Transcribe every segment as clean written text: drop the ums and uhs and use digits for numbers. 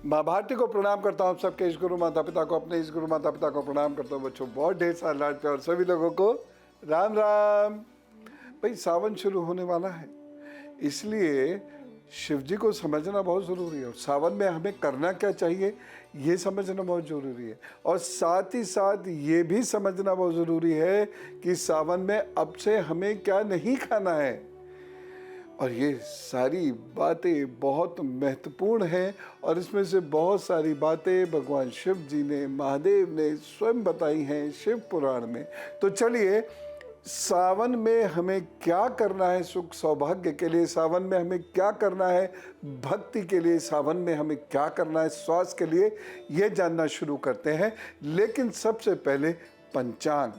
माँ भारती को प्रणाम करता हूँ, सबके इस गुरु माता पिता को, अपने इस गुरु माता पिता को प्रणाम करता हूँ। बच्चों बहुत ढेर सारा लाड प्यार सभी लोगों को राम राम। भाई सावन शुरू होने वाला है, इसलिए शिव जी को समझना बहुत ज़रूरी है और सावन में हमें करना क्या चाहिए ये समझना बहुत ज़रूरी है। और साथ ही साथ ये भी समझना बहुत ज़रूरी है कि सावन में अब से हमें क्या नहीं खाना है। और ये सारी बातें बहुत महत्वपूर्ण हैं और इसमें से बहुत सारी बातें भगवान शिव जी ने, महादेव ने स्वयं बताई हैं शिव पुराण में। तो चलिए, सावन में हमें क्या करना है सुख सौभाग्य के लिए, सावन में हमें क्या करना है भक्ति के लिए, सावन में हमें क्या करना है स्वास्थ्य के लिए, ये जानना शुरू करते हैं। लेकिन सबसे पहले पंचांग।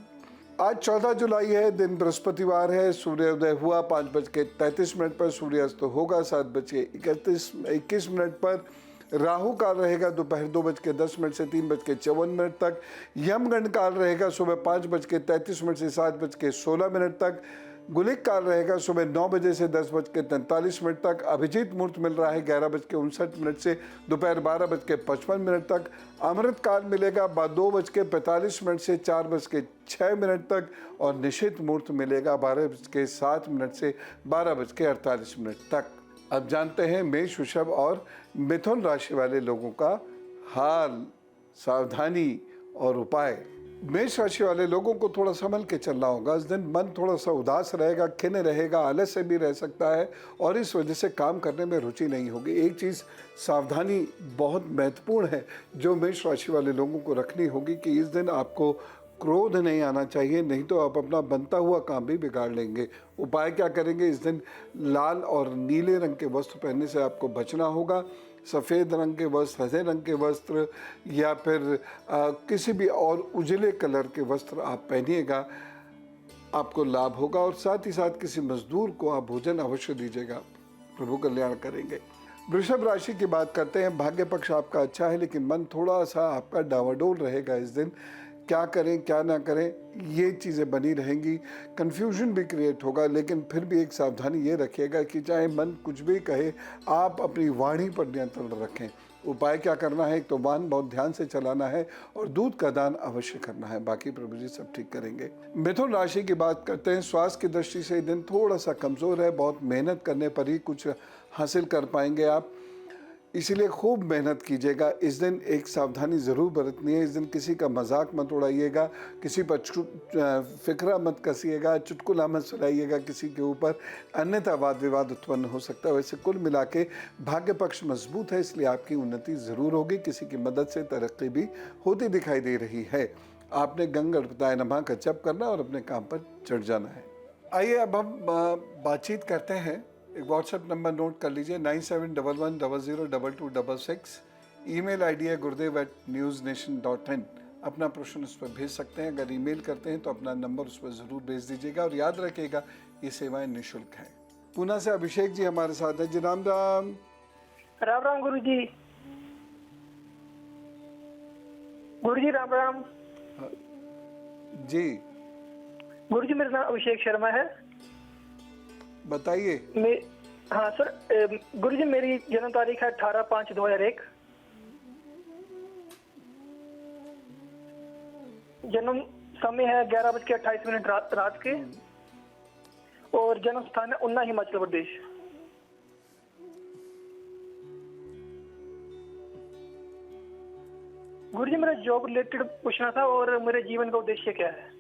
आज 14 जुलाई है, दिन बृहस्पतिवार है। सूर्योदय हुआ 5:33 पर, सूर्यास्त होगा 7:21 पर। राहु काल रहेगा दोपहर 2:10 से 3:54 तक। यमगंड काल रहेगा सुबह 5:33 से 7:16 तक। गुलिक काल रहेगा सुबह 9 बजे से 10:43 तक। अभिजीत मुहूर्त मिल रहा है 11:59 से दोपहर 12:55 तक। अमृत काल मिलेगा 2:45 से 4:06 तक। और निशित मुहूर्त मिलेगा 12:07 से 12:48 तक। अब जानते हैं मेष, वृषभ और मिथुन राशि वाले लोगों का हाल, सावधानी और उपाय। मेष राशि वाले लोगों को थोड़ा संभल के चलना होगा। इस दिन मन थोड़ा सा उदास रहेगा, खिन्न रहेगा, आलस्य भी रह सकता है और इस वजह से काम करने में रुचि नहीं होगी। एक चीज़ सावधानी बहुत महत्वपूर्ण है जो मेष राशि वाले लोगों को रखनी होगी कि इस दिन आपको क्रोध नहीं आना चाहिए, नहीं तो आप अपना बनता हुआ काम भी बिगाड़ लेंगे। उपाय क्या करेंगे? इस दिन लाल और नीले रंग के वस्त्र पहनने से आपको बचना होगा। सफ़ेद रंग के वस्त्र, हरे रंग के वस्त्र या फिर किसी भी और उजले कलर के वस्त्र आप पहनिएगा, आपको लाभ होगा। और साथ ही साथ किसी मजदूर को आप भोजन अवश्य दीजिएगा, प्रभु कल्याण करेंगे। वृषभ राशि की बात करते हैं। भाग्य पक्ष आपका अच्छा है, लेकिन मन थोड़ा सा आपका डावाडोल रहेगा इस दिन। क्या करें क्या ना करें ये चीज़ें बनी रहेंगी, कन्फ्यूजन भी क्रिएट होगा। लेकिन फिर भी एक सावधानी ये रखिएगा कि चाहे मन कुछ भी कहे, आप अपनी वाणी पर नियंत्रण रखें। उपाय क्या करना है? एक तो वाहन बहुत ध्यान से चलाना है और दूध का दान अवश्य करना है। बाकी प्रभु जी सब ठीक करेंगे। मिथुन राशि की बात करते हैं। स्वास्थ्य की दृष्टि से दिन थोड़ा सा कमज़ोर है, बहुत मेहनत करने पर ही कुछ हासिल कर पाएंगे आप, इसीलिए खूब मेहनत कीजिएगा। इस दिन एक सावधानी ज़रूर बरतनी है। इस दिन किसी का मजाक मत उड़ाइएगा, किसी पर फिक्रा मत कसिएगा, चुटकुला मत सुनाइएगा किसी के ऊपर, अन्यथा वाद विवाद उत्पन्न हो सकता है। वैसे कुल मिला के भाग्य पक्ष मजबूत है, इसलिए आपकी उन्नति ज़रूर होगी। किसी की मदद से तरक्की भी होती दिखाई दे रही है। आपने गंगणपताय नमः का जप करना और अपने काम पर चढ़ जाना है। आइए अब हम बातचीत करते हैं। एक व्हाट्सएप नंबर नोट कर लीजिए 9711002266। ईमेल आईडी है gurudev@newsnation.in। अपना प्रश्न उस पर भेज सकते हैं। अगर ईमेल करते हैं तो अपना नंबर उस पर ज़रूर भेज दीजिएगा और याद रखिएगा ये सेवाएं निःशुल्क हैं। पुणे से अभिषेक जी हमारे साथ हैं। जी राम राम। राम राम गुरु जी। गुरु जी राम राम। जी गुरु जी, मेरा नाम अभिषेक शर्मा है। बताइए। हाँ सर, गुरु जी मेरी जन्म तारीख है 18/5/2001। जन्म समय है 11:28 रात के और जन्म स्थान है उन्ना, हिमाचल प्रदेश। गुरु जी मेरा जॉब रिलेटेड पूछना था और मेरे जीवन का उद्देश्य क्या है?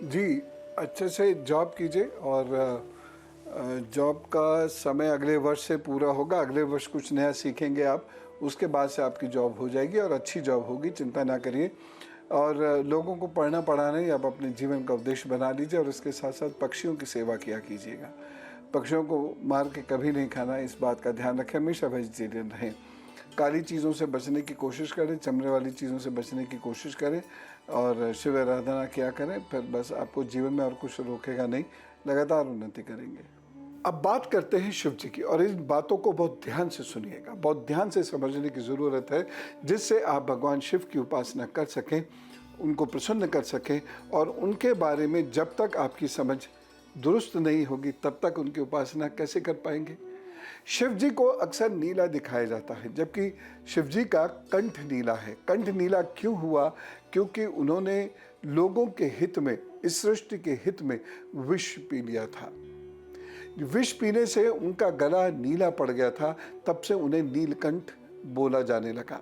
जी, अच्छे से जॉब कीजिए और जॉब का समय अगले वर्ष से पूरा होगा। अगले वर्ष कुछ नया सीखेंगे आप, उसके बाद से आपकी जॉब हो जाएगी और अच्छी जॉब होगी, चिंता ना करिए। और लोगों को पढ़ना पढ़ाना ही आप अपने जीवन का उद्देश्य बना लीजिए और इसके साथ साथ पक्षियों की सेवा किया कीजिएगा। पक्षियों को मार के कभी नहीं खाना, इस बात का ध्यान रखें। हमेशा वेजिटेरियन रहें। काली चीज़ों से बचने की कोशिश करें, चमड़े वाली चीज़ों से बचने की कोशिश करें और शिव आराधना किया करें। फिर बस आपको जीवन में और कुछ रोकेगा नहीं, लगातार उन्नति करेंगे। अब बात करते हैं शिव जी की और इन बातों को बहुत ध्यान से सुनिएगा, बहुत ध्यान से समझने की ज़रूरत है, जिससे आप भगवान शिव की उपासना कर सकें, उनको प्रसन्न कर सकें और उनके बारे में जब तक आपकी समझ दुरुस्त नहीं होगी तब तक उनकी उपासना कैसे कर पाएंगे। शिव जी को अक्सर नीला दिखाया जाता है, जबकि शिव जी का कंठ नीला है। कंठ नीला क्यों हुआ? क्योंकि उन्होंने लोगों के हित में, इस सृष्टि के हित में विष पी लिया था। विष पीने से उनका गला नीला पड़ गया था, तब से उन्हें नीलकंठ बोला जाने लगा।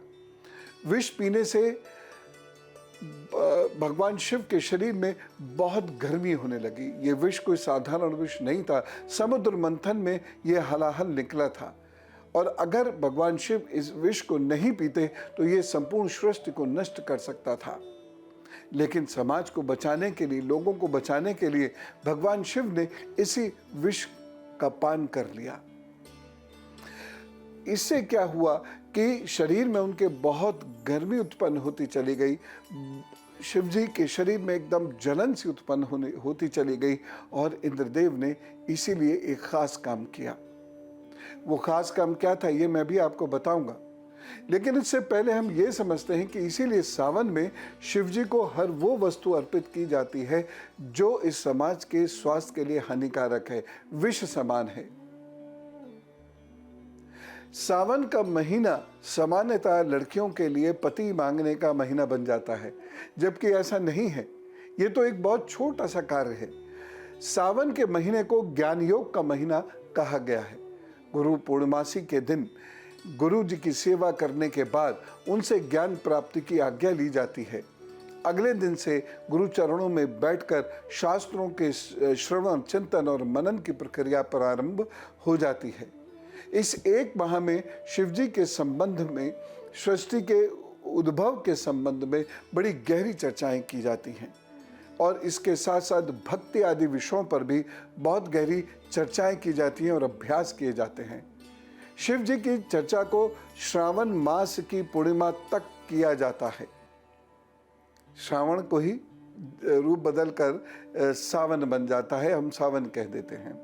विष पीने से भगवान शिव के शरीर में बहुत गर्मी होने लगी। ये विष कोई साधारण विष नहीं था, समुद्र मंथन में यह हलाहल निकला था। और अगर भगवान शिव इस विष को नहीं पीते तो ये संपूर्ण सृष्टि को नष्ट कर सकता था। लेकिन समाज को बचाने के लिए, लोगों को बचाने के लिए भगवान शिव ने इसी विष का पान कर लिया। इससे क्या हुआ कि शरीर में उनके बहुत गर्मी उत्पन्न होती चली गई। शिव जी के शरीर में एकदम जलन सी उत्पन्न होती चली गई और इंद्रदेव ने इसीलिए एक खास काम किया। वो खास काम क्या था ये मैं भी आपको बताऊंगा, लेकिन इससे पहले हम ये समझते हैं कि इसीलिए सावन में शिव जी को हर वो वस्तु अर्पित की जाती है जो इस समाज के स्वास्थ्य के लिए हानिकारक है, विष समान है। सावन का महीना सामान्यतः लड़कियों के लिए पति मांगने का महीना बन जाता है, जबकि ऐसा नहीं है। ये तो एक बहुत छोटा सा कार्य है। सावन के महीने को ज्ञान योग का महीना कहा गया है। गुरु पूर्णमासी के दिन गुरु जी की सेवा करने के बाद उनसे ज्ञान प्राप्ति की आज्ञा ली जाती है। अगले दिन से गुरु चरणों में बैठकर शास्त्रों के श्रवण, चिंतन और मनन की प्रक्रिया प्रारंभ हो जाती है। इस एक माह में शिव जी के संबंध में, सृष्टि के उद्भव के संबंध में बड़ी गहरी चर्चाएं की जाती हैं और इसके साथ साथ भक्ति आदि विषयों पर भी बहुत गहरी चर्चाएं की जाती हैं और अभ्यास किए जाते हैं। शिव जी की चर्चा को श्रावण मास की पूर्णिमा तक किया जाता है। श्रावण को ही रूप बदलकर सावन बन जाता है, हम सावन कह देते हैं।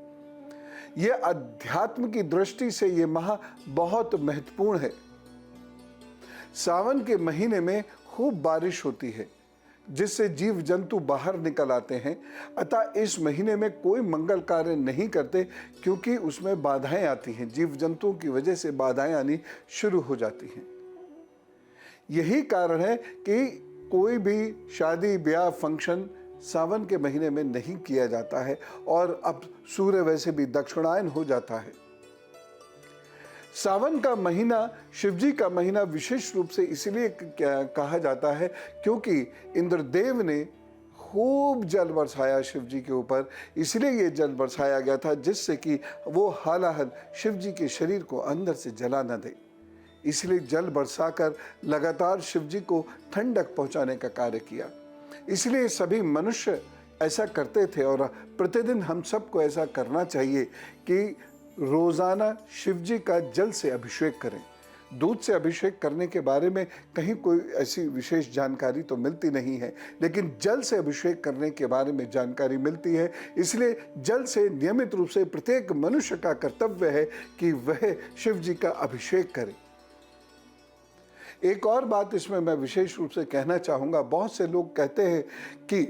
यह अध्यात्म की दृष्टि से यह माह बहुत महत्वपूर्ण है। सावन के महीने में खूब बारिश होती है जिससे जीव जंतु बाहर निकल आते हैं। अतः इस महीने में कोई मंगल कार्य नहीं करते क्योंकि उसमें बाधाएं आती हैं, जीव जंतुओं की वजह से बाधाएं आनी शुरू हो जाती हैं। यही कारण है कि कोई भी शादी ब्याह फंक्शन सावन के महीने में नहीं किया जाता है और अब सूर्य वैसे भी दक्षिणायन हो जाता है। सावन का महीना शिव जी का महीना विशेष रूप से इसलिए कहा जाता है क्योंकि इंद्रदेव ने खूब जल बरसाया शिव जी के ऊपर, इसलिए ये जल बरसाया गया था जिससे कि वो हालाहल शिव जी के शरीर को अंदर से जला न दे। इसलिए जल बरसाकर लगातार शिव जी को ठंडक पहुंचाने का कार्य किया। इसलिए सभी मनुष्य ऐसा करते थे और प्रतिदिन हम सबको ऐसा करना चाहिए कि रोजाना शिव जी का जल से अभिषेक करें। दूध से अभिषेक करने के बारे में कहीं कोई ऐसी विशेष जानकारी तो मिलती नहीं है, लेकिन जल से अभिषेक करने के बारे में जानकारी मिलती है। इसलिए जल से नियमित रूप से प्रत्येक मनुष्य का कर्तव्य है कि वह शिव जी का अभिषेक करे। एक और बात इसमें मैं विशेष रूप से कहना चाहूंगा, बहुत से लोग कहते हैं कि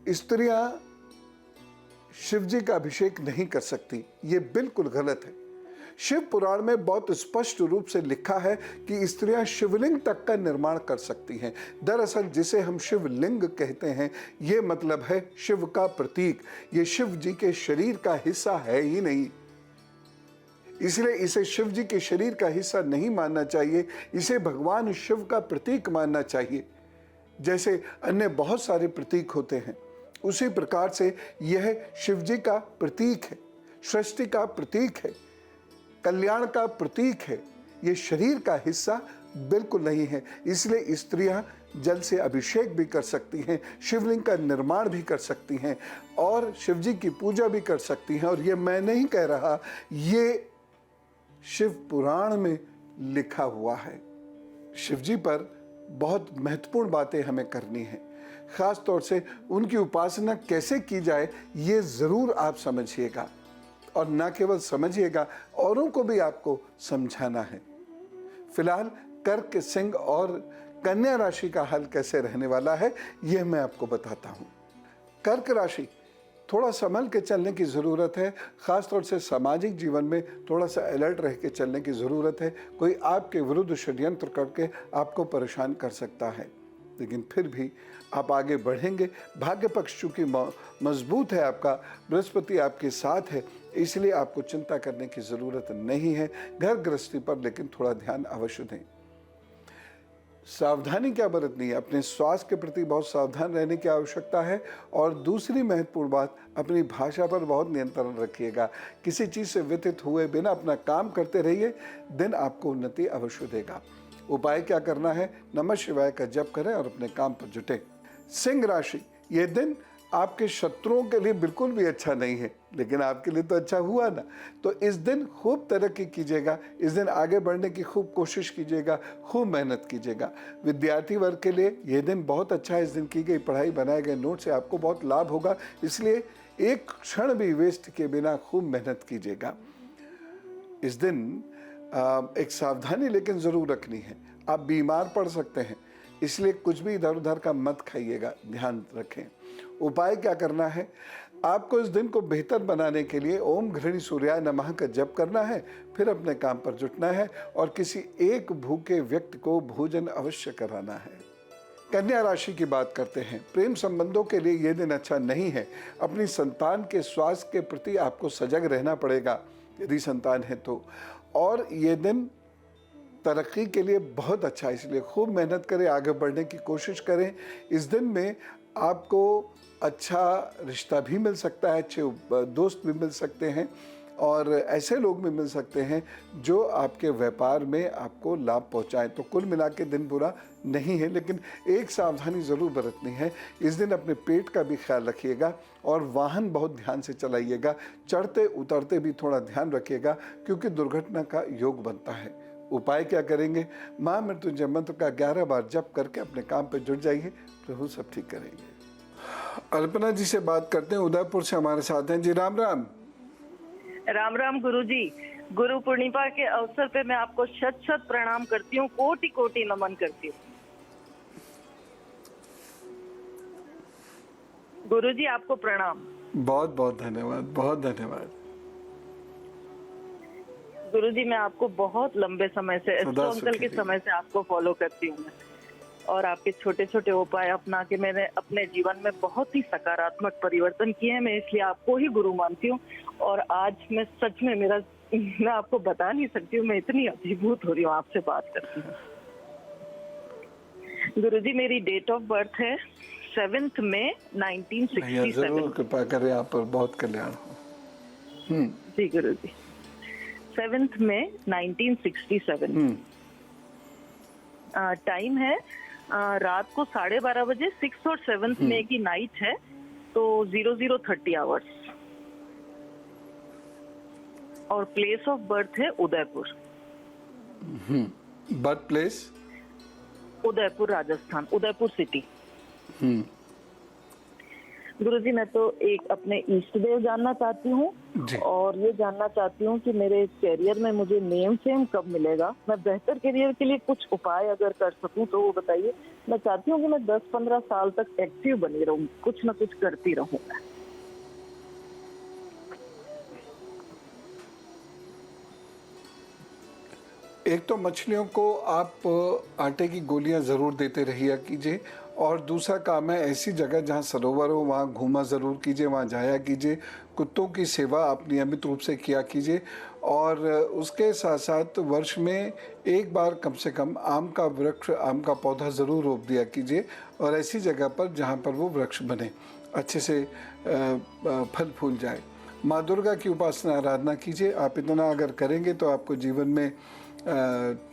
स्त्रियां शिव जी का अभिषेक नहीं कर सकती। ये बिल्कुल गलत है। शिव पुराण में बहुत स्पष्ट रूप से लिखा है कि स्त्रियां शिवलिंग तक का निर्माण कर सकती हैं। दरअसल जिसे हम शिवलिंग कहते हैं, ये मतलब है शिव का प्रतीक। ये शिव जी के शरीर का हिस्सा है ही नहीं, इसलिए इसे शिव जी के शरीर का हिस्सा नहीं मानना चाहिए। इसे भगवान शिव का प्रतीक मानना चाहिए। जैसे अन्य बहुत सारे प्रतीक होते हैं, उसी प्रकार से यह शिव जी का प्रतीक है, सृष्टि का प्रतीक है, कल्याण का प्रतीक है। यह शरीर का हिस्सा बिल्कुल नहीं है। इसलिए स्त्रियां जल से अभिषेक भी कर सकती हैं, शिवलिंग का निर्माण भी कर सकती हैं और शिव जी की पूजा भी कर सकती हैं। और ये मैं नहीं कह रहा, ये शिव पुराण में लिखा हुआ है। शिव जी पर बहुत महत्वपूर्ण बातें हमें करनी है। खास तौर से उनकी उपासना कैसे की जाए ये जरूर आप समझिएगा, और न केवल समझिएगा, औरों को भी आपको समझाना है। फिलहाल कर्क, सिंह और कन्या राशि का हाल कैसे रहने वाला है यह मैं आपको बताता हूं। कर्क राशि, थोड़ा संभल के चलने की ज़रूरत है। ख़ास तौर से सामाजिक जीवन में थोड़ा सा अलर्ट रह के चलने की ज़रूरत है। कोई आपके विरुद्ध षड्यंत्र करके आपको परेशान कर सकता है, लेकिन फिर भी आप आगे बढ़ेंगे। भाग्य पक्ष चूँकि मजबूत है, आपका बृहस्पति आपके साथ है, इसलिए आपको चिंता करने की ज़रूरत नहीं है। घर गृहस्थी पर लेकिन थोड़ा ध्यान अवश्य दें। सावधानी क्या बरतनी है, अपने स्वास्थ्य के प्रति बहुत सावधान रहने की आवश्यकता है। और दूसरी महत्वपूर्ण बात, अपनी भाषा पर बहुत नियंत्रण रखिएगा। किसी चीज़ से व्यथित हुए बिना अपना काम करते रहिए, दिन आपको उन्नति अवश्य देगा। उपाय क्या करना है, नमः शिवाय का जप करें और अपने काम पर जुटें। सिंह राशि, ये दिन आपके शत्रुओं के लिए बिल्कुल भी अच्छा नहीं है, लेकिन आपके लिए तो अच्छा हुआ ना। तो इस दिन खूब तरक्की कीजिएगा, इस दिन आगे बढ़ने की खूब कोशिश कीजिएगा, खूब मेहनत कीजिएगा। विद्यार्थी वर्ग के लिए यह दिन बहुत अच्छा है। इस दिन की गई पढ़ाई, बनाए गए नोट से आपको बहुत लाभ होगा, इसलिए एक क्षण भी वेस्ट किए बिना खूब मेहनत कीजिएगा। इस दिन एक सावधानी लेकिन ज़रूर रखनी है, आप बीमार पड़ सकते हैं, इसलिए कुछ भी इधर उधर का मत खाइएगा, ध्यान रखें। उपाय क्या करना है, आपको इस दिन को बेहतर बनाने के लिए ओम घृणी सूर्याय नमः का जप करना है, फिर अपने काम पर जुटना है और किसी एक भूखे व्यक्ति को भोजन अवश्य कराना है। कन्या राशि की बात करते हैं। प्रेम संबंधों के लिए यह दिन अच्छा नहीं है। अपनी संतान के स्वास्थ्य के प्रति आपको सजग रहना पड़ेगा, यदि संतान है तो। और ये दिन तरक्की के लिए बहुत अच्छा है, इसलिए खूब मेहनत करें, आगे बढ़ने की कोशिश करें। इस दिन में आपको अच्छा रिश्ता भी मिल सकता है, अच्छे दोस्त भी मिल सकते हैं और ऐसे लोग भी मिल सकते हैं जो आपके व्यापार में आपको लाभ पहुंचाएं। तो कुल मिला के दिन बुरा नहीं है, लेकिन एक सावधानी ज़रूर बरतनी है। इस दिन अपने पेट का भी ख्याल रखिएगा और वाहन बहुत ध्यान से चलाइएगा। चढ़ते उतरते भी थोड़ा ध्यान रखिएगा, क्योंकि दुर्घटना का योग बनता है। उपाय क्या करेंगे, महामृत्युंजय मंत्र का 11 बार जप करके अपने काम पर जुट जाइए, प्रभु सब ठीक करेंगे। अल्पना जी से बात करते हैं, उदयपुर से हमारे साथ हैं जी। राम राम। राम राम गुरुजी। गुरु पूर्णिमा के अवसर पे मैं आपको शत शत प्रणाम करती हूँ, कोटि कोटि नमन करती हूँ। गुरुजी आपको प्रणाम। बहुत बहुत धन्यवाद, बहुत धन्यवाद। गुरुजी मैं आपको बहुत लंबे समय से, एस्ट्रो अंकल के समय से आपको फॉलो करती हूँ और आपके छोटे छोटे उपाय अपना के मैंने अपने जीवन में बहुत ही सकारात्मक परिवर्तन किए हैं। मैं इसलिए आपको ही गुरु मानती हूँ और आज मैं सच में मैं आपको बता नहीं सकती हूँ, मैं इतनी अभिभूत हो रही हूँ आपसे बात करती हूँ। गुरुजी मेरी डेट ऑफ बर्थ है 7 मई 1967। जरूर कृपा करें, आप पर बहुत कल्याण हो। जी गुरुजी, 7 मई 1967। टाइम है रात को 12:30 बजे। 6 और 7 मई की नाइट है, तो 00:30 आवर्स। और प्लेस ऑफ बर्थ है Udaipur. Birth place Udaipur Rajasthan, Udaipur city. Guruji मैं तो एक अपने इष्ट देव जानना चाहती हूँ और ये जानना चाहती हूँ कि मेरे करियर में मुझे नेम फेम कब मिलेगा। मैं बेहतर करियर के लिए कुछ उपाय अगर कर सकूँ तो वो बताइए। मैं चाहती हूँ कि मैं 10-15 साल तक एक्टिव बनी रहूँ, कुछ ना कुछ करती रहूँ। एक तो मछलियों को आप आटे की गोलियां ज़रूर देते रहिए कीजिए, और दूसरा काम है ऐसी जगह जहां सरोवर हो वहां घूमा ज़रूर कीजिए, वहां जाया कीजिए। कुत्तों की सेवा आप नियमित रूप से किया कीजिए और उसके साथ साथ वर्ष में एक बार कम से कम आम का वृक्ष, आम का पौधा ज़रूर रोप दिया कीजिए और ऐसी जगह पर जहाँ पर वो वृक्ष बने, अच्छे से फल फूल जाए। माँ दुर्गा की उपासना आराधना कीजिए। आप इतना अगर करेंगे तो आपको जीवन में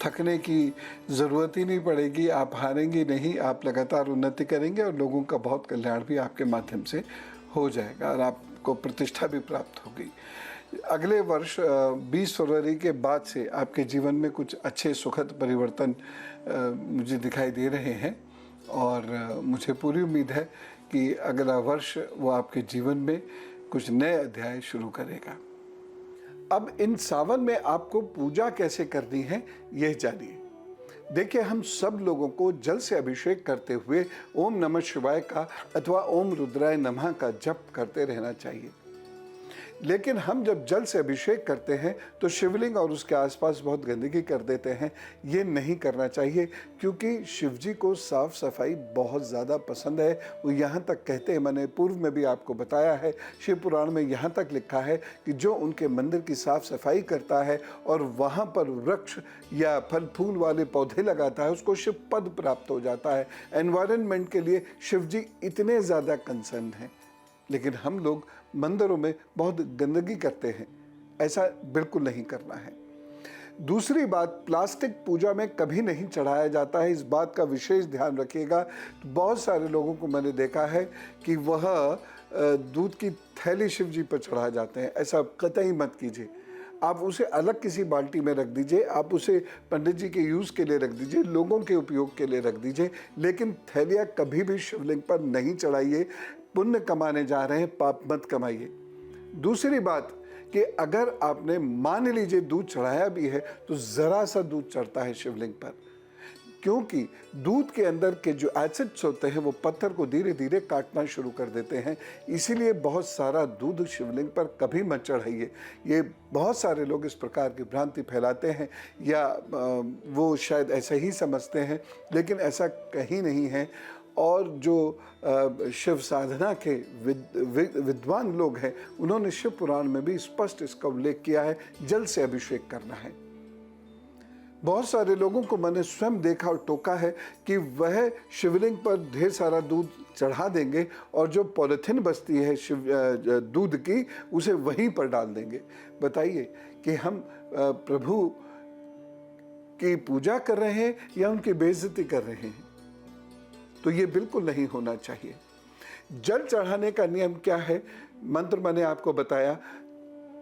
थकने की ज़रूरत ही नहीं पड़ेगी, आप हारेंगे नहीं, आप लगातार उन्नति करेंगे और लोगों का बहुत कल्याण भी आपके माध्यम से हो जाएगा और आपको प्रतिष्ठा भी प्राप्त होगी। अगले वर्ष 20 फरवरी के बाद से आपके जीवन में कुछ अच्छे सुखद परिवर्तन मुझे दिखाई दे रहे हैं और मुझे पूरी उम्मीद है कि अगला वर्ष वो आपके जीवन में कुछ नए अध्याय शुरू करेगा। अब इन सावन में आपको पूजा कैसे करनी है यह जानिए। देखिए, हम सब लोगों को जल से अभिषेक करते हुए ओम नमः शिवाय का अथवा ओम रुद्राय नमः का जप करते रहना चाहिए। लेकिन हम जब जल से अभिषेक करते हैं तो शिवलिंग और उसके आसपास बहुत गंदगी कर देते हैं। ये नहीं करना चाहिए, क्योंकि शिव जी को साफ सफाई बहुत ज़्यादा पसंद है। वो यहाँ तक कहते हैं, मैंने पूर्व में भी आपको बताया है, शिव पुराण में यहाँ तक लिखा है कि जो उनके मंदिर की साफ सफाई करता है और वहाँ पर वृक्ष या फल फूल वाले पौधे लगाता है, उसको शिव पद प्राप्त हो जाता है। एनवायरनमेंट के लिए शिव जी इतने ज़्यादा कंसर्न हैं। लेकिन हम लोग मंदिरों में बहुत गंदगी करते हैं, ऐसा बिल्कुल नहीं करना है। दूसरी बात, प्लास्टिक पूजा में कभी नहीं चढ़ाया जाता है, इस बात का विशेष ध्यान रखिएगा। बहुत सारे लोगों को मैंने देखा है कि वह दूध की थैली शिव जी पर चढ़ा जाते हैं। ऐसा कतई मत कीजिए। आप उसे अलग किसी बाल्टी में रख दीजिए, आप उसे पंडित जी के यूज़ के लिए रख दीजिए, लोगों के उपयोग के लिए रख दीजिए, लेकिन थैलियाँ कभी भी शिवलिंग पर नहीं चढ़ाइए। पुण्य कमाने जा रहे हैं, पाप मत कमाइए। दूसरी बात कि अगर आपने मान लीजिए दूध चढ़ाया भी है तो ज़रा सा दूध चढ़ता है शिवलिंग पर, क्योंकि दूध के अंदर के जो एसिड्स होते हैं वो पत्थर को धीरे धीरे काटना शुरू कर देते हैं। इसीलिए बहुत सारा दूध शिवलिंग पर कभी मत चढ़ाइए। ये बहुत सारे लोग इस प्रकार की भ्रांति फैलाते हैं, या वो शायद ऐसा ही समझते हैं, लेकिन ऐसा कहीं नहीं है। और जो शिव साधना के विद्वान लोग हैं, उन्होंने शिव पुराण में भी स्पष्ट इसका उल्लेख किया है, जल से अभिषेक करना है। बहुत सारे लोगों को मैंने स्वयं देखा और टोका है कि वह शिवलिंग पर ढेर सारा दूध चढ़ा देंगे और जो पॉलिथीन बचती है दूध की, उसे वहीं पर डाल देंगे। बताइए कि हम प्रभु की पूजा कर रहे हैं या उनकी बेइज्जती कर रहे हैं? तो ये बिल्कुल नहीं होना चाहिए। जल चढ़ाने का नियम क्या है? मंत्र मैंने आपको बताया।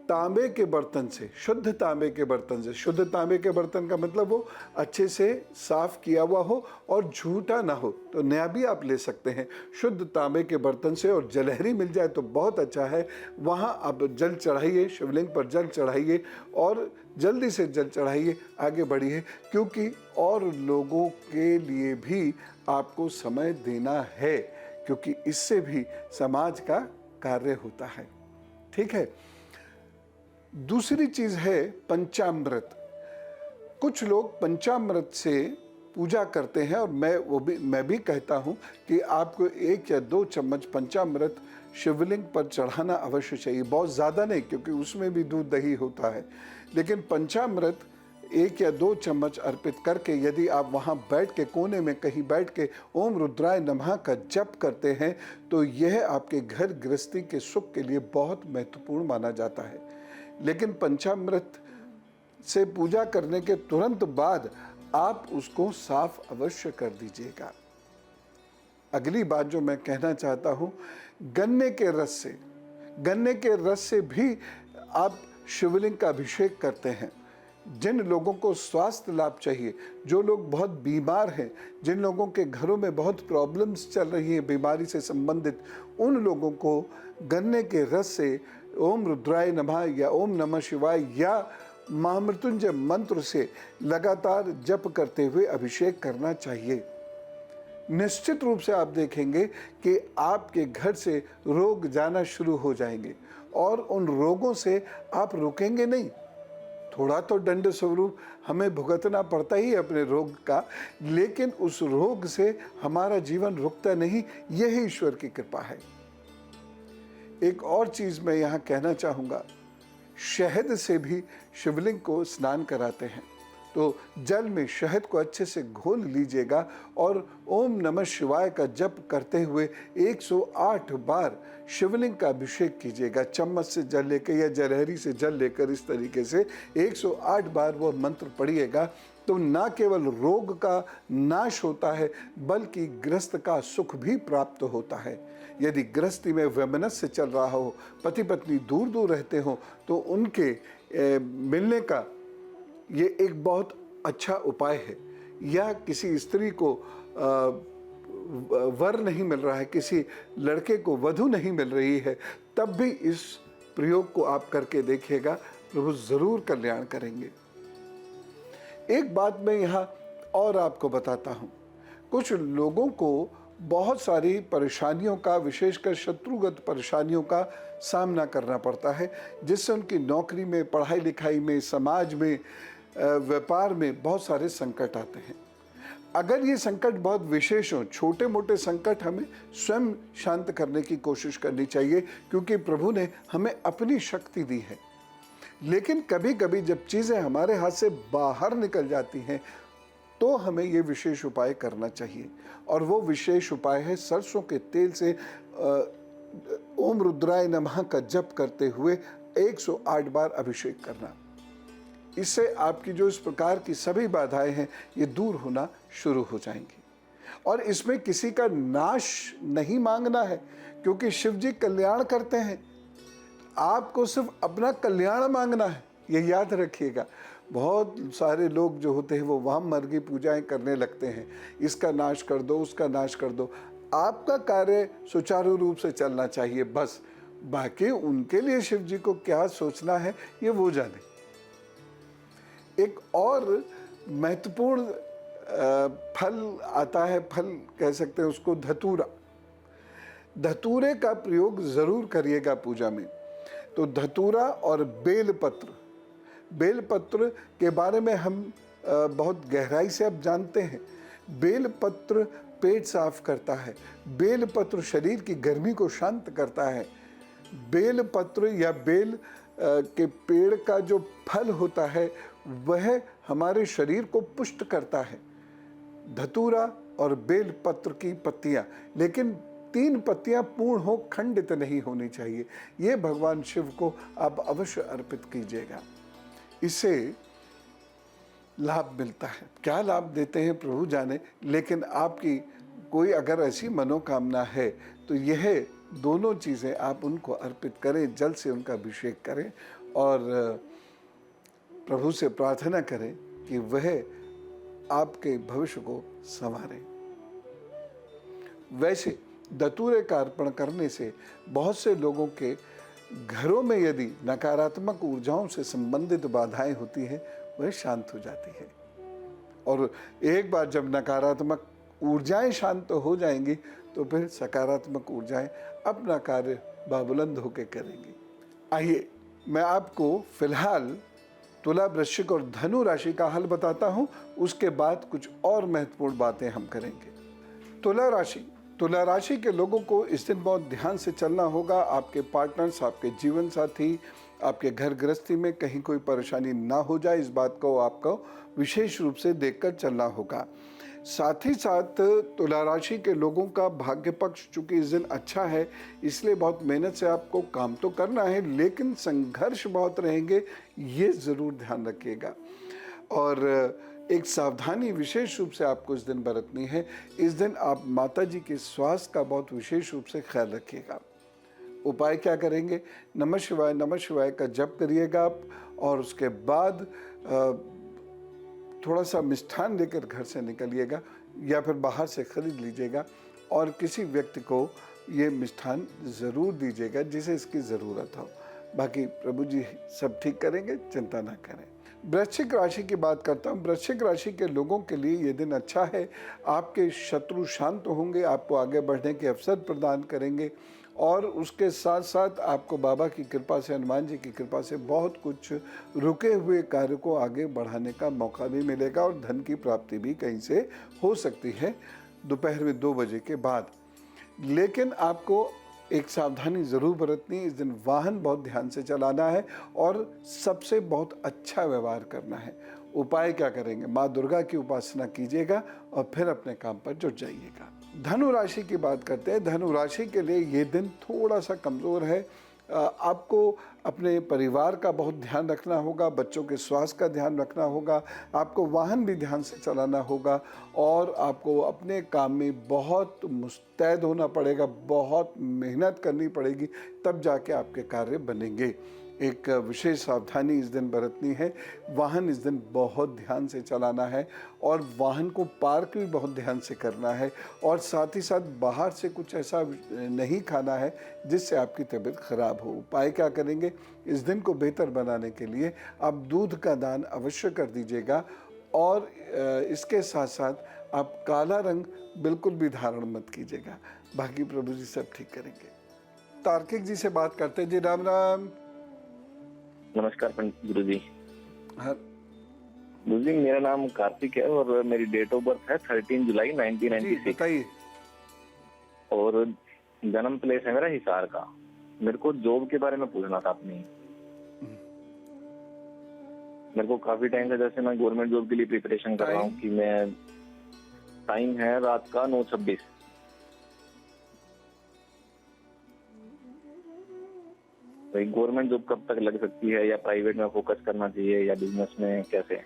तांबे के बर्तन से, शुद्ध तांबे के बर्तन से। शुद्ध तांबे के बर्तन का मतलब वो अच्छे से साफ किया हुआ हो और झूठा ना हो, तो नया भी आप ले सकते हैं। शुद्ध तांबे के बर्तन से, और जलहरी मिल जाए तो बहुत अच्छा है। वहाँ आप जल चढ़ाइए, शिवलिंग पर जल चढ़ाइए और जल्दी से जल चढ़ाइए, आगे बढ़िए, क्योंकि और लोगों के लिए भी आपको समय देना है, क्योंकि इससे भी समाज का कार्य होता है। ठीक है। दूसरी चीज है पंचामृत। कुछ लोग पंचामृत से पूजा करते हैं, और मैं भी कहता हूं कि आपको 1 या 2 चम्मच पंचामृत शिवलिंग पर चढ़ाना अवश्य चाहिए। बहुत ज़्यादा नहीं, क्योंकि उसमें भी दूध दही होता है। लेकिन पंचामृत 1 या 2 चम्मच अर्पित करके, यदि आप वहाँ बैठ के, कोने में कहीं बैठ के ओम रुद्राय नमः का जप करते हैं, तो यह आपके घर गृहस्थी के सुख के लिए बहुत महत्वपूर्ण माना जाता है। लेकिन पंचामृत से पूजा करने के तुरंत बाद आप उसको साफ अवश्य कर दीजिएगा। अगली बात जो मैं कहना चाहता हूँ, गन्ने के रस से भी आप शिवलिंग का अभिषेक करते हैं। जिन लोगों को स्वास्थ्य लाभ चाहिए, जो लोग बहुत बीमार हैं, जिन लोगों के घरों में बहुत प्रॉब्लम्स चल रही हैं बीमारी से संबंधित, उन लोगों को गन्ने के रस से ओम रुद्राय नमः या ओम नमः शिवाय या महामृत्युंजय मंत्र से लगातार जप करते हुए अभिषेक करना चाहिए। निश्चित रूप से आप देखेंगे कि आपके घर से रोग जाना शुरू हो जाएंगे, और उन रोगों से आप रुकेंगे नहीं। थोड़ा तो दंड स्वरूप हमें भुगतना पड़ता ही अपने रोग का, लेकिन उस रोग से हमारा जीवन रुकता नहीं। यही ईश्वर की कृपा है। एक और चीज मैं यहाँ कहना चाहूँगा, शहद से भी शिवलिंग को स्नान कराते हैं। तो जल में शहद को अच्छे से घोल लीजिएगा और ओम नमः शिवाय का जप करते हुए 108 बार शिवलिंग का अभिषेक कीजिएगा। चम्मच से जल लेकर या जलहरी से जल लेकर इस तरीके से 108 बार वह मंत्र पढ़िएगा, तो ना केवल रोग का नाश होता है, बल्कि गृहस्थ का सुख भी प्राप्त होता है। यदि गृहस्थी में वैमनस्य चल रहा हो, पति पत्नी दूर दूर रहते हो, तो उनके मिलने का ये एक बहुत अच्छा उपाय है। या किसी स्त्री को वर नहीं मिल रहा है, किसी लड़के को वधू नहीं मिल रही है, तब भी इस प्रयोग को आप करके देखिएगा, प्रभु जरूर कल्याण करेंगे। एक बात मैं यहाँ और आपको बताता हूँ, कुछ लोगों को बहुत सारी परेशानियों का, विशेषकर शत्रुगत परेशानियों का सामना करना पड़ता है, जिससे उनकी नौकरी में, पढ़ाई लिखाई में, समाज में, व्यापार में बहुत सारे संकट आते हैं। अगर ये संकट बहुत विशेष हों, छोटे मोटे संकट हमें स्वयं शांत करने की कोशिश करनी चाहिए, क्योंकि प्रभु ने हमें अपनी शक्ति दी है। लेकिन कभी कभी जब चीज़ें हमारे हाथ से बाहर निकल जाती हैं, तो हमें ये विशेष उपाय करना चाहिए। और वो विशेष उपाय है सरसों के तेल से ओम रुद्राय नमः का जप करते हुए 108 बार अभिषेक करना। इससे आपकी जो इस प्रकार की सभी बाधाएं हैं, ये दूर होना शुरू हो जाएंगी। और इसमें किसी का नाश नहीं मांगना है, क्योंकि शिव जी कल्याण करते हैं। आपको सिर्फ अपना कल्याण मांगना है, ये याद रखिएगा। बहुत सारे लोग जो होते हैं वो वाम मार्गी पूजाएं करने लगते हैं, इसका नाश कर दो, उसका नाश कर दो। आपका कार्य सुचारू रूप से चलना चाहिए बस। बाकी उनके लिए शिव जी को क्या सोचना है, ये वो जाने। एक और महत्वपूर्ण फल आता है, फल कह सकते हैं उसको, धतूरा। धतूरे का प्रयोग ज़रूर करिएगा पूजा में। तो धतूरा और बेलपत्र, बेलपत्र के बारे में हम बहुत गहराई से अब जानते हैं। बेलपत्र पेट साफ करता है, बेलपत्र शरीर की गर्मी को शांत करता है। बेलपत्र या बेल के पेड़ का जो फल होता है वह हमारे शरीर को पुष्ट करता है। धतूरा और बेल पत्र की पत्तियां, लेकिन 3 पत्तियां पूर्ण हो, खंडित नहीं होनी चाहिए। ये भगवान शिव को आप अवश्य अर्पित कीजिएगा। इससे लाभ मिलता है। क्या लाभ देते हैं प्रभु जाने, लेकिन आपकी कोई अगर ऐसी मनोकामना है तो यह दोनों चीज़ें आप उनको अर्पित करें, जल से उनका अभिषेक करें और प्रभु से प्रार्थना करें कि वह आपके भविष्य को संवारे। वैसे धतूरे का अर्पण करने से बहुत से लोगों के घरों में यदि नकारात्मक ऊर्जाओं से संबंधित बाधाएं होती हैं, वह शांत हो जाती है। और एक बार जब नकारात्मक ऊर्जाएं शांत हो जाएंगी तो फिर सकारात्मक ऊर्जाएं अपना कार्य बाबुलंद होकर करेंगी। आइए मैं आपको फिलहाल तुला, वृश्चिक और धनु राशि का हल बताता हूं, उसके बाद कुछ और महत्वपूर्ण बातें हम करेंगे। तुला राशि, तुला राशि के लोगों को इस दिन बहुत ध्यान से चलना होगा। आपके पार्टनर्स, आपके जीवन साथी, आपके घर गृहस्थी में कहीं कोई परेशानी ना हो जाए, इस बात को आपको विशेष रूप से देखकर चलना होगा। साथ ही साथ तुला राशि के लोगों का भाग्य पक्ष चूंकि इस दिन अच्छा है, इसलिए बहुत मेहनत से आपको काम तो करना है, लेकिन संघर्ष बहुत रहेंगे, ये ज़रूर ध्यान रखिएगा। और एक सावधानी विशेष रूप से आपको इस दिन बरतनी है। इस दिन आप माता जी के स्वास्थ्य का बहुत विशेष रूप से ख्याल रखिएगा। उपाय क्या करेंगे? नमः शिवाय का जप करिएगा आप, और उसके बाद थोड़ा सा मिष्ठान लेकर घर से निकलिएगा या फिर बाहर से खरीद लीजिएगा और किसी व्यक्ति को ये मिष्ठान ज़रूर दीजिएगा जिसे इसकी ज़रूरत हो। बाकी प्रभु जी सब ठीक करेंगे, चिंता ना करें। वृश्चिक राशि की बात करता हूँ। वृश्चिक राशि के लोगों के लिए ये दिन अच्छा है। आपके शत्रु शांत होंगे, आपको आगे बढ़ने के अवसर प्रदान करेंगे और उसके साथ साथ आपको बाबा की कृपा से, हनुमान जी की कृपा से बहुत कुछ रुके हुए कार्य को आगे बढ़ाने का मौका भी मिलेगा और धन की प्राप्ति भी कहीं से हो सकती है दोपहर में 2 बजे के बाद। लेकिन आपको एक सावधानी ज़रूर बरतनी है। इस दिन वाहन बहुत ध्यान से चलाना है और सबसे बहुत अच्छा व्यवहार करना है। उपाय क्या करेंगे? माँ दुर्गा की उपासना कीजिएगा और फिर अपने काम पर जुट जाइएगा। धनु राशि की बात करते हैं। धनु राशि के लिए ये दिन थोड़ा सा कमज़ोर है। आपको अपने परिवार का बहुत ध्यान रखना होगा, बच्चों के स्वास्थ्य का ध्यान रखना होगा, आपको वाहन भी ध्यान से चलाना होगा और आपको अपने काम में बहुत मुस्तैद होना पड़ेगा, बहुत मेहनत करनी पड़ेगी, तब जाके आपके कार्य बनेंगे। एक विशेष सावधानी इस दिन बरतनी है। वाहन इस दिन बहुत ध्यान से चलाना है और वाहन को पार्क भी बहुत ध्यान से करना है और साथ ही साथ बाहर से कुछ ऐसा नहीं खाना है जिससे आपकी तबीयत खराब हो। उपाय क्या करेंगे? इस दिन को बेहतर बनाने के लिए आप दूध का दान अवश्य कर दीजिएगा और इसके साथ साथ आप काला रंग बिल्कुल भी धारण मत कीजिएगा। बाकी प्रभु जी सब ठीक करेंगे। तार्किक जी से बात करते हैं। जी राम राम। नमस्कार पंडित गुरु जी। हाँ गुरु जी, मेरा नाम कार्तिक है और मेरी डेट ऑफ बर्थ है 13 जुलाई जी 1996 बताइए। और जन्म प्लेस है मेरा हिसार का। मेरे को जॉब के बारे में पूछना था अपनी। मेरे को काफी टाइम से, जैसे मैं गवर्नमेंट जॉब के लिए प्रिपरेशन कर रहा हूँ कि मैं, टाइम है रात का 9:26। तो गवर्नमेंट जॉब कब तक लग सकती है, या प्राइवेट में फोकस करना चाहिए, या बिजनेस में, कैसे?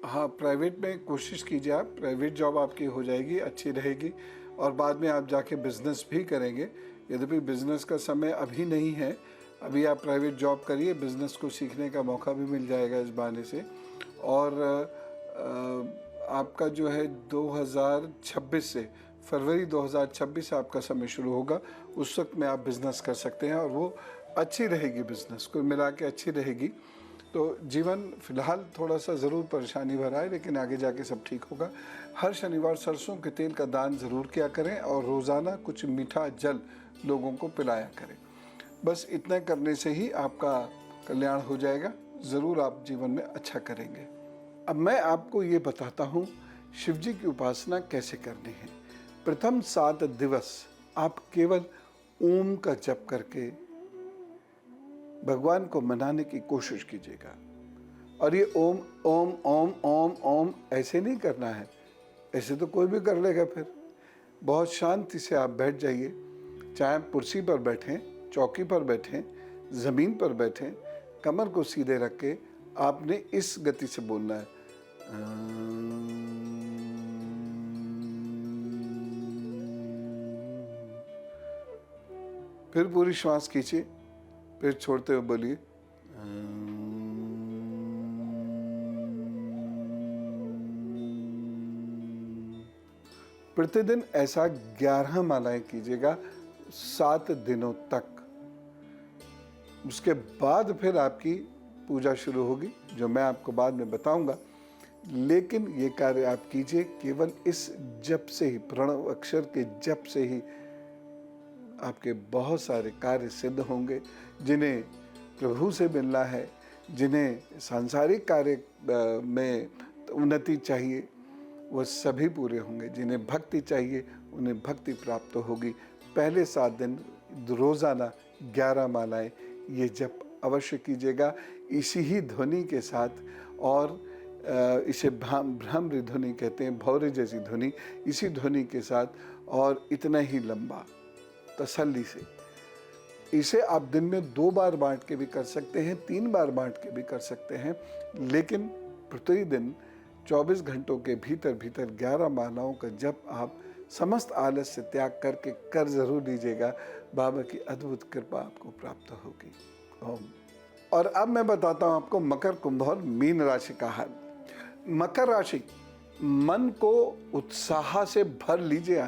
हाँ, प्राइवेट में कोशिश कीजिए आप। प्राइवेट जॉब आपकी हो जाएगी, अच्छी रहेगी और बाद में आप जाके बिजनेस भी करेंगे। यद्यपि बिजनेस का समय अभी नहीं है, अभी आप प्राइवेट जॉब करिए, बिजनेस को सीखने का मौका भी मिल जाएगा इस बहाने से। और आपका जो है 2026 से, फरवरी 2026 से आपका समय शुरू होगा। उस वक्त में आप बिज़नेस कर सकते हैं और वो अच्छी रहेगी, बिज़नेस को मिला के अच्छी रहेगी। तो जीवन फ़िलहाल थोड़ा सा ज़रूर परेशानी भरा है, लेकिन आगे जाके सब ठीक होगा। हर शनिवार सरसों के तेल का दान ज़रूर किया करें और रोज़ाना कुछ मीठा जल लोगों को पिलाया करें। बस इतना करने से ही आपका कल्याण हो जाएगा। ज़रूर आप जीवन में अच्छा करेंगे। अब मैं आपको ये बताता हूँ शिव जी की उपासना कैसे करनी है। प्रथम 7 दिवस आप केवल ओम का जप करके भगवान को मनाने की कोशिश कीजिएगा। और ये ओम ओम ओम ओम ओम ऐसे नहीं करना है, ऐसे तो कोई भी कर लेगा। फिर बहुत शांति से आप बैठ जाइए, चाहे आप कुर्सी पर बैठें, चौकी पर बैठें, ज़मीन पर बैठें, कमर को सीधे रख के आपने इस गति से बोलना है। फिर पूरी श्वास खींचिए, फिर छोड़ते हुए बोलिए। प्रतिदिन ऐसा 11 मालाएं कीजिएगा 7 दिनों तक। उसके बाद फिर आपकी पूजा शुरू होगी, जो मैं आपको बाद में बताऊंगा। लेकिन ये कार्य आप कीजिए केवल इस जप से ही, प्रणव अक्षर के जप से ही आपके बहुत सारे कार्य सिद्ध होंगे। जिन्हें प्रभु से मिलना है, जिन्हें सांसारिक कार्य में उन्नति चाहिए, वो सभी पूरे होंगे। जिन्हें भक्ति चाहिए, उन्हें भक्ति प्राप्त होगी। पहले 7 दिन रोज़ाना 11 मालाएं ये जप अवश्य कीजिएगा, इसी ही ध्वनि के साथ। और इसे भ्रमरी ध्वनि कहते हैं, भौरे जैसी ध्वनि, इसी ध्वनि के साथ और इतना ही लंबा तसल्ली से। इसे आप दिन में 2 बार बांट के भी कर सकते हैं, 3 बार बांट के भी कर सकते हैं, लेकिन प्रतिदिन 24 घंटों के भीतर भीतर 11 मालाओं का जप आप समस्त आलस से त्याग करके कर जरूर लीजिएगा। बाबा की अद्भुत कृपा आपको प्राप्त होगी। ओम। और अब मैं बताता हूँ आपको मकर, कुंभ और मीन राशि का हाल। मकर राशि, मन को उत्साह से भर लीजिए।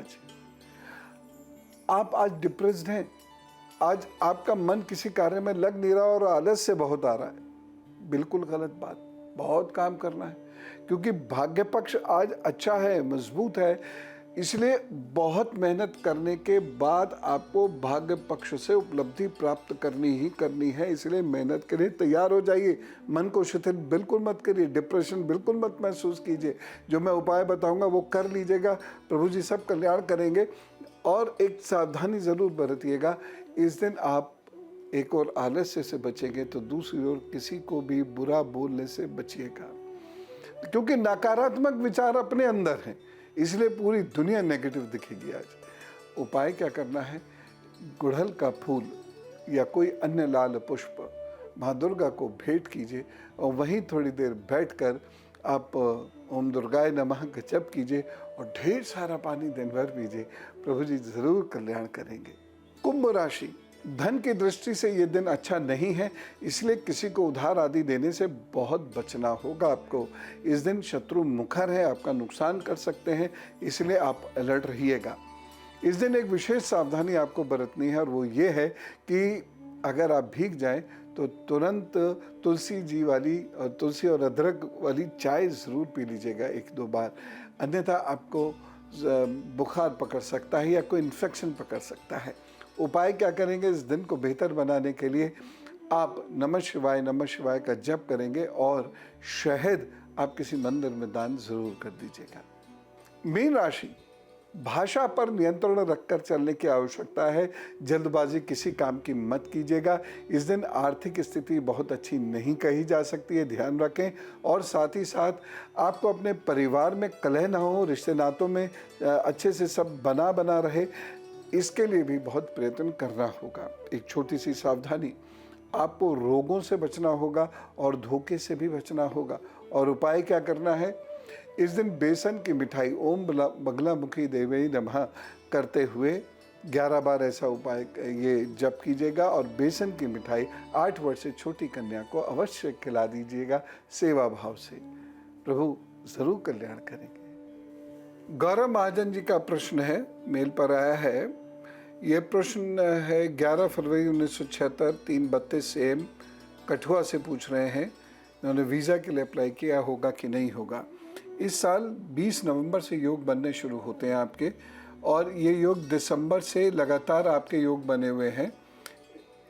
आज डिप्रेस्ड हैं, आज आपका मन किसी कार्य में लग नहीं रहा और आलस से बहुत आ रहा है। बिल्कुल गलत बात। बहुत काम करना है, क्योंकि भाग्य पक्ष आज अच्छा है, मजबूत है। इसलिए बहुत मेहनत करने के बाद आपको भाग्य पक्ष से उपलब्धि प्राप्त करनी ही करनी है। इसलिए मेहनत के लिए तैयार हो जाइए। मन को शिथिल बिल्कुल मत करिए, डिप्रेशन बिल्कुल मत महसूस कीजिए। जो मैं उपाय बताऊंगा वो कर लीजिएगा, प्रभु जी सब कल्याण करेंगे। और एक सावधानी ज़रूर बरतिएगा, इस दिन आप एक और आलस्य से बचेंगे तो दूसरी ओर किसी को भी बुरा बोलने से बचिएगा, क्योंकि नकारात्मक विचार अपने अंदर हैं, इसलिए पूरी दुनिया नेगेटिव दिखेगी आज। उपाय क्या करना है? गुड़हल का फूल या कोई अन्य लाल पुष्प माँ दुर्गा को भेंट कीजिए और वहीं थोड़ी देर बैठकर आप ओम दुर्गाय नमः का जप कीजिए और ढेर सारा पानी दिन भर पीजिए। प्रभु जी जरूर कल्याण करेंगे। कुंभ राशि, धन की दृष्टि से ये दिन अच्छा नहीं है, इसलिए किसी को उधार आदि देने से बहुत बचना होगा आपको। इस दिन शत्रु मुखर है, आपका नुकसान कर सकते हैं, इसलिए आप अलर्ट रहिएगा। इस दिन एक विशेष सावधानी आपको बरतनी है और वो ये है कि अगर आप भीग जाएं तो तो तुरंत तुलसी जी वाली और तुलसी और अदरक वाली चाय ज़रूर पी लीजिएगा 1-2 बार, अन्यथा आपको बुखार पकड़ सकता है या कोई इन्फेक्शन पकड़ सकता है। उपाय क्या करेंगे इस दिन को बेहतर बनाने के लिए? आप नमः शिवाय का जप करेंगे और शहद आप किसी मंदिर में दान जरूर कर दीजिएगा। मीन राशि, भाषा पर नियंत्रण रखकर चलने की आवश्यकता है। जल्दबाजी किसी काम की मत कीजिएगा। इस दिन आर्थिक स्थिति बहुत अच्छी नहीं कही जा सकती है, ध्यान रखें। और साथ ही साथ आपको अपने परिवार में कलह ना हो, रिश्ते नातों में अच्छे से सब बना रहे, इसके लिए भी बहुत प्रयत्न करना होगा। एक छोटी सी सावधानी, आपको रोगों से बचना होगा और धोखे से भी बचना होगा। और उपाय क्या करना है? इस दिन बेसन की मिठाई ओम बगलामुखी देवी नमः करते हुए 11 बार ऐसा उपाय ये जप कीजिएगा और बेसन की मिठाई 8 वर्ष से छोटी कन्या को अवश्य खिला दीजिएगा सेवा भाव से। प्रभु जरूर कल्याण करेंगे। गौरव महाजन जी का प्रश्न है, मेल पर आया है। ये प्रश्न है 11 फरवरी 1976 3:32 AM कठुआ से पूछ रहे हैं। उन्होंने वीज़ा के लिए अप्लाई किया, होगा कि नहीं होगा। इस साल 20 नवंबर से योग बनने शुरू होते हैं आपके, और ये योग दिसंबर से लगातार आपके योग बने हुए हैं।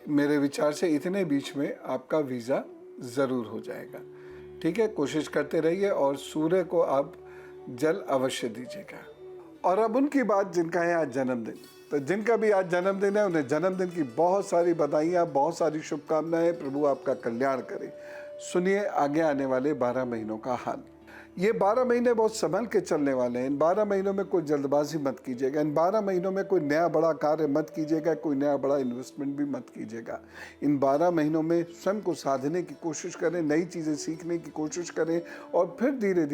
मेरे विचार से इतने बीच में आपका वीज़ा ज़रूर हो जाएगा। ठीक है, कोशिश करते रहिए और सूर्य को आप जल अवश्य दीजिएगा। और अब उनकी बात जिनका है आज जन्मदिन, तो जिनका भी आज जन्मदिन है उन्हें जन्मदिन की बहुत सारी बधाइयाँ, बहुत सारी शुभकामनाएं। प्रभु आपका कल्याण करे। सुनिए आगे आने वाले 12 महीनों का हाल। ये 12 महीने बहुत संभल के चलने वाले हैं। इन 12 महीनों में कोई जल्दबाजी मत कीजिएगा। इन 12 महीनों में कोई नया बड़ा कार्य मत कीजिएगा, कोई नया बड़ा इन्वेस्टमेंट भी मत कीजिएगा। इन 12 महीनों में स्वयं को साधने की कोशिश करें, नई चीज़ें सीखने की कोशिश करें और फिर धीरे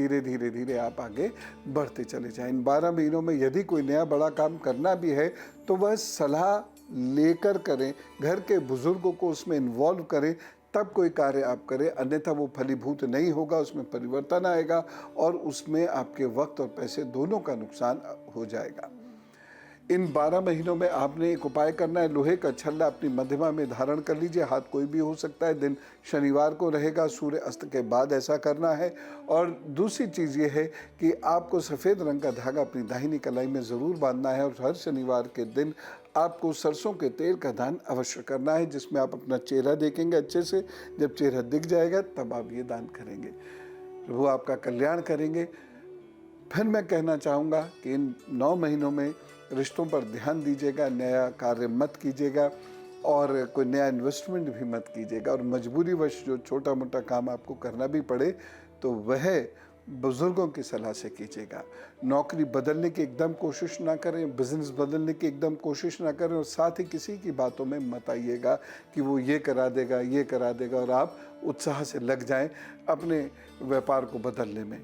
धीरे आप आगे बढ़ते चले जाएं। इन 12 महीनों में यदि कोई नया बड़ा काम करना भी है तो वह सलाह लेकर करें, घर के बुजुर्गों को उसमें इन्वॉल्व करें, तब कोई कार्य आप करें, अन्यथा वो फलीभूत नहीं होगा, उसमें परिवर्तन आएगा और उसमें आपके वक्त और पैसे दोनों का नुकसान हो जाएगा। इन 12 महीनों में आपने एक उपाय करना है, लोहे का छल्ला अपनी मध्यमा में धारण कर लीजिए। हाथ कोई भी हो सकता है। दिन शनिवार को रहेगा, सूर्य अस्त के बाद ऐसा करना है। और दूसरी चीज़ ये है कि आपको सफ़ेद रंग का धागा अपनी दाहिनी कलाई में ज़रूर बांधना है और हर शनिवार के दिन आपको सरसों के तेल का दान अवश्य करना है, जिसमें आप अपना चेहरा देखेंगे अच्छे से। जब चेहरा दिख जाएगा तब आप ये दान करेंगे। प्रभु आपका कल्याण करेंगे। फिर मैं कहना चाहूँगा कि इन 9 महीनों में रिश्तों पर ध्यान दीजिएगा, नया कार्य मत कीजिएगा और कोई नया इन्वेस्टमेंट भी मत कीजिएगा। और मजबूरीवश जो छोटा मोटा काम आपको करना भी पड़े तो वह बुजुर्गों की सलाह से कीजिएगा। नौकरी बदलने की एकदम कोशिश ना करें, बिजनेस बदलने की एकदम कोशिश ना करें और साथ ही किसी की बातों में मत आइएगा कि वो ये करा देगा और आप उत्साह से लग जाएं अपने व्यापार को बदलने में।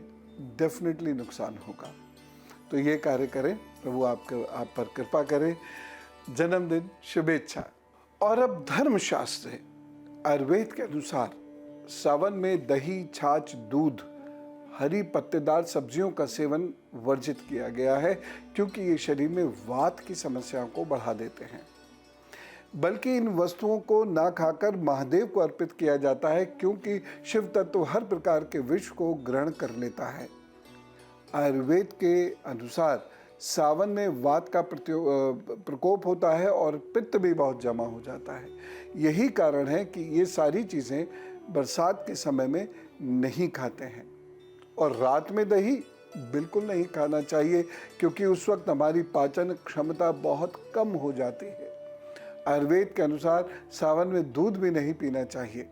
डेफिनेटली नुकसान होगा। तो ये कार्य करें। प्रभु आप पर कृपा करें। जन्मदिन शुभेच्छा। और अब धर्मशास्त्र है। आयुर्वेद के अनुसार सावन में दही, छाछ, दूध, हरी पत्तेदार सब्जियों का सेवन वर्जित किया गया है, क्योंकि ये शरीर में वात की समस्याओं को बढ़ा देते हैं। बल्कि इन वस्तुओं को ना खाकर महादेव को अर्पित किया जाता है, क्योंकि शिव तत्व हर प्रकार के विष को ग्रहण कर लेता है। आयुर्वेद के अनुसार सावन में वात का प्रकोप होता है और पित्त भी बहुत जमा हो जाता है। यही कारण है कि ये सारी चीज़ें बरसात के समय में नहीं खाते हैं। और रात में दही बिल्कुल नहीं खाना चाहिए, क्योंकि उस वक्त हमारी पाचन क्षमता बहुत कम हो जाती है। आयुर्वेद के अनुसार सावन में दूध भी नहीं पीना चाहिए,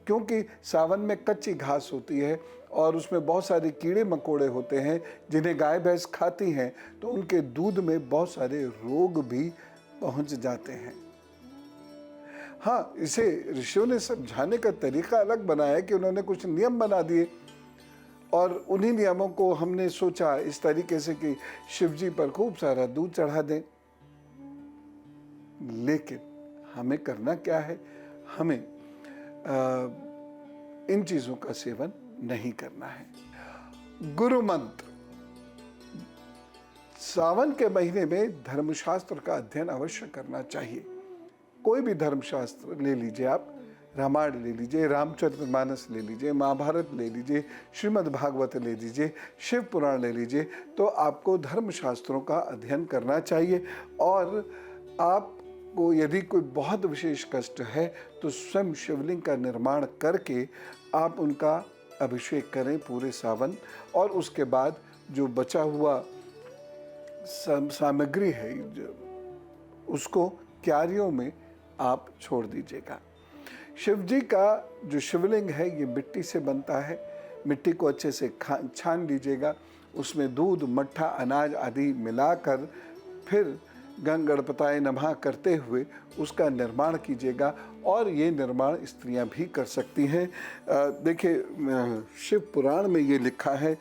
क्योंकि सावन में कच्ची घास होती है और उसमें बहुत सारे कीड़े मकोड़े होते हैं जिन्हें गाय भैंस खाती हैं, तो उनके दूध में बहुत सारे रोग भी पहुंच जाते हैं। हाँ, इसे ऋषियों ने समझाने का तरीका अलग बनाया है कि उन्होंने कुछ नियम बना दिए और उन्हीं नियमों को हमने सोचा इस तरीके से कि शिव जी पर खूब सारा दूध चढ़ा दें। लेकिन हमें करना क्या है? हमें इन चीज़ों का सेवन नहीं करना है। गुरु मंत्र। सावन के महीने में धर्मशास्त्र का अध्ययन अवश्य करना चाहिए। कोई भी धर्मशास्त्र ले लीजिए आप, रामायण ले लीजिए, रामचरितमानस ले लीजिए, महाभारत ले लीजिए, श्रीमद् भागवत ले लीजिए, शिव पुराण ले लीजिए, तो आपको धर्मशास्त्रों का अध्ययन करना चाहिए। और आपको यदि कोई बहुत विशेष कष्ट है तो स्वयं शिवलिंग का निर्माण करके आप उनका अभिषेक करें पूरे सावन, और उसके बाद जो बचा हुआ सामग्री है उसको क्यारियों में आप छोड़ दीजिएगा। शिव जी का जो शिवलिंग है ये मिट्टी से बनता है। मिट्टी को अच्छे से छान लीजिएगा, उसमें दूध, मट्ठा, अनाज आदि मिलाकर फिर गणपताय नमः करते हुए उसका निर्माण कीजिएगा। और ये निर्माण स्त्रियां भी कर सकती हैं। देखिए, शिव पुराण में ये लिखा है,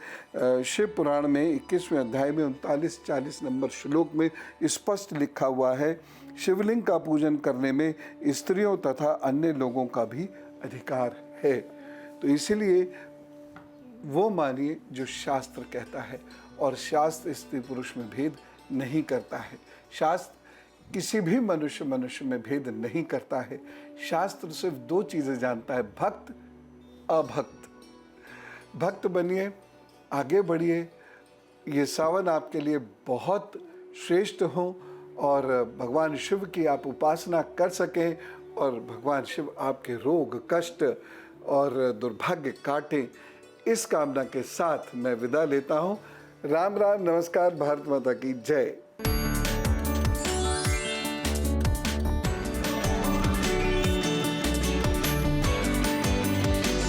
शिव पुराण में 21वें अध्याय में 39-40 नंबर श्लोक में स्पष्ट लिखा हुआ है, शिवलिंग का पूजन करने में स्त्रियों तथा अन्य लोगों का भी अधिकार है। तो इसीलिए वो मानिए जो शास्त्र कहता है, और शास्त्र स्त्री पुरुष में भेद नहीं करता है। शास्त्र किसी भी मनुष्य में भेद नहीं करता है। शास्त्र सिर्फ 2 चीज़ें जानता है, भक्त, अभक्त। भक्त बनिए, आगे बढ़िए। ये सावन आपके लिए बहुत श्रेष्ठ हो और भगवान शिव की आप उपासना कर सकें, और भगवान शिव आपके रोग, कष्ट और दुर्भाग्य काटें, इस कामना के साथ मैं विदा लेता हूँ। राम राम, नमस्कार, भारत माता की जय।